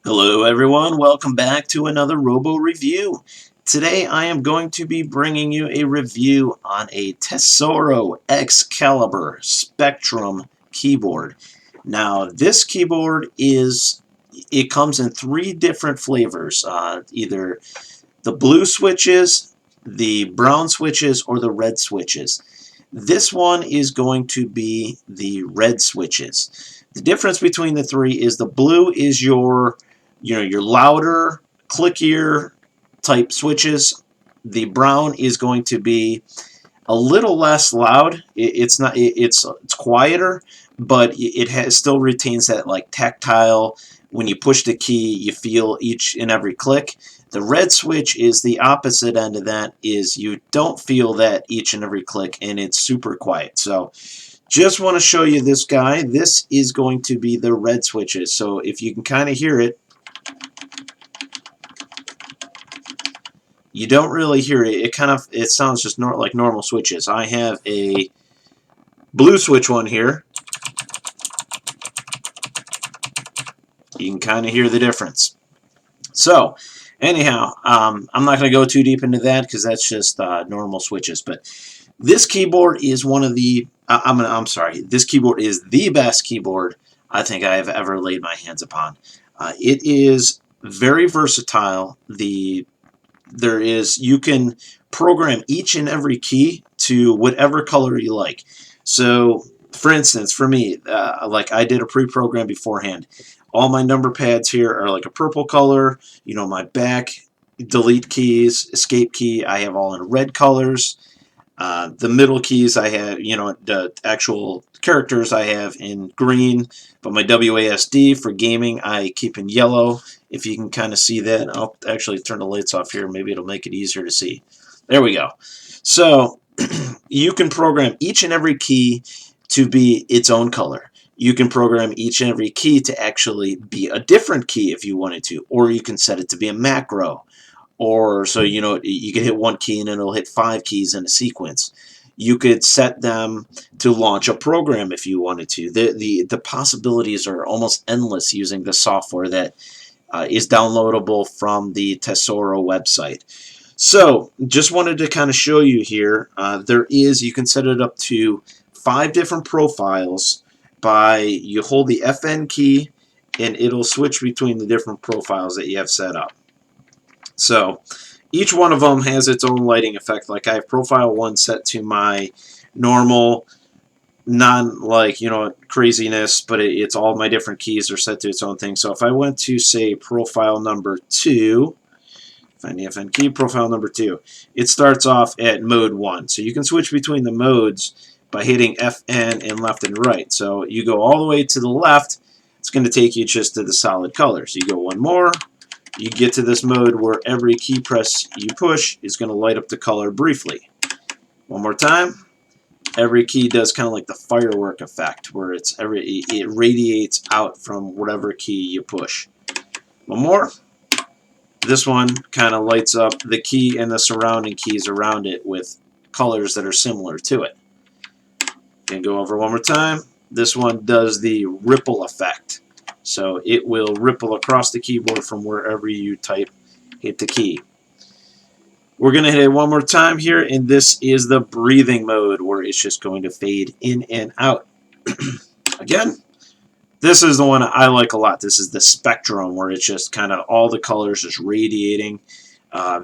Hello everyone, welcome back to another Robo review. Today I am going to be bringing you a review on a Tesoro Excalibur Spectrum keyboard. Now this keyboard comes in three different flavors, either the blue switches, the brown switches, or the red switches. This one is going to be the red switches. The difference between the three is the blue is your louder, clickier type switches. The brown is going to be a little less loud. It's quieter, but still retains that like tactile. When you push the key, you feel each and every click. The red switch is the opposite end of that. Is you don't feel that each and every click, and it's super quiet. So just want to show you this guy. This is going to be the red switches. So if you can kind of hear it, you don't really hear it. It sounds just like normal switches. I have a blue switch one here. You can kind of hear the difference. So anyhow, I'm not going to go too deep into that because that's just normal switches. But this keyboard is one of the this keyboard is the best keyboard I think I have ever laid my hands upon. It is very versatile. You can program each and every key to whatever color you like. So for instance, for me, like I did a pre-program beforehand. All my number pads here are like a purple color. My back delete keys, escape key, I have all in red colors. The middle keys I have, the actual characters I have in green, but my WASD for gaming I keep in yellow. If you can kind of see that, I'll actually turn the lights off here. Maybe it'll make it easier to see. There we go. So you can program each and every key to be its own color. You can program each and every key to actually be a different key if you wanted to, or you can set it to be a macro. Or so you can hit one key and it'll hit 5 keys in a sequence. You could set them to launch a program if you wanted to. The possibilities are almost endless using the software that is downloadable from the Tesoro website. So just wanted to kind of show you here. You can set it up to 5 different profiles you hold the FN key and it'll switch between the different profiles that you have set up. So each one of them has its own lighting effect. Like I have profile 1 set to my normal, craziness, but it's all my different keys are set to its own thing. So if I went to, say, profile number 2, find the FN key, profile number 2, it starts off at mode 1. So you can switch between the modes by hitting FN and left and right. So you go all the way to the left, it's going to take you just to the solid colors. You go one more, you get to this mode where every key press you push is going to light up the color briefly. One more time. Every key does kind of like the firework effect, where it radiates out from whatever key you push. One more. This one kind of lights up the key and the surrounding keys around it with colors that are similar to it. And go over one more time. This one does the ripple effect. So it will ripple across the keyboard from wherever you hit the key. We're going to hit it one more time here, and this is the breathing mode where it's just going to fade in and out. Again, this is the one I like a lot. This is the Spectrum, where it's just kind of all the colors just radiating.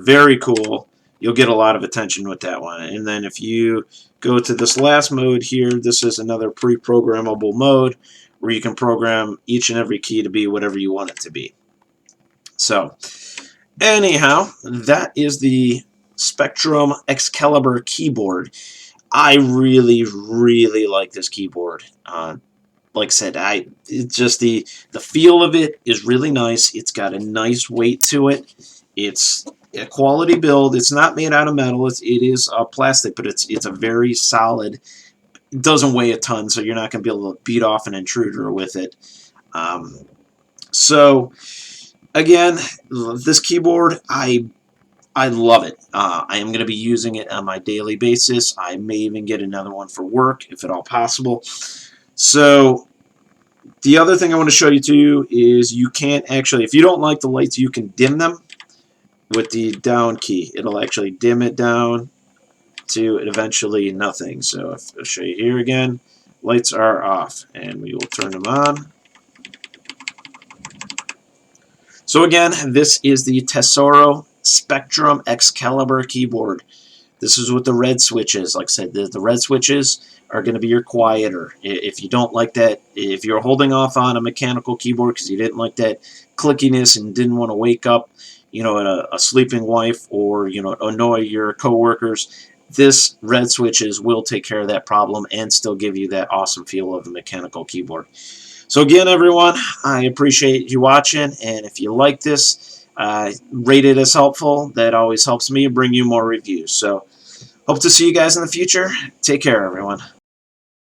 Very cool. You'll get a lot of attention with that one. And then if you go to this last mode here, this is another pre-programmable mode where you can program each and every key to be whatever you want it to be. So anyhow, that is the Spectrum Excalibur keyboard. I really, really like this keyboard. Like I said, it's just the feel of it is really nice. It's got a nice weight to it. It's a quality build. It's not made out of metal. It is plastic, but it's a very solid. It doesn't weigh a ton, so you're not going to be able to beat off an intruder with it. So again, this keyboard, I love it. I am going to be using it on my daily basis. I may even get another one for work, if at all possible. So The other thing I want to show you too is you can't actually, if you don't like the lights, you can dim them with the down key. It'll actually dim it down to eventually nothing. So I'll show you here again. Lights are off, and we will turn them on. So again, this is the Tesoro Spectrum Excalibur keyboard. This is with the red switches. Like I said, the red switches are going to be your quieter. If you don't like that, if you're holding off on a mechanical keyboard because you didn't like that clickiness and didn't want to wake up, a sleeping wife or, annoy your coworkers, this red switches will take care of that problem and still give you that awesome feel of a mechanical keyboard. So again, everyone, I appreciate you watching, and if you like this, rate it as helpful. That always helps me bring you more reviews. So hope to see you guys in the future. Take care, everyone.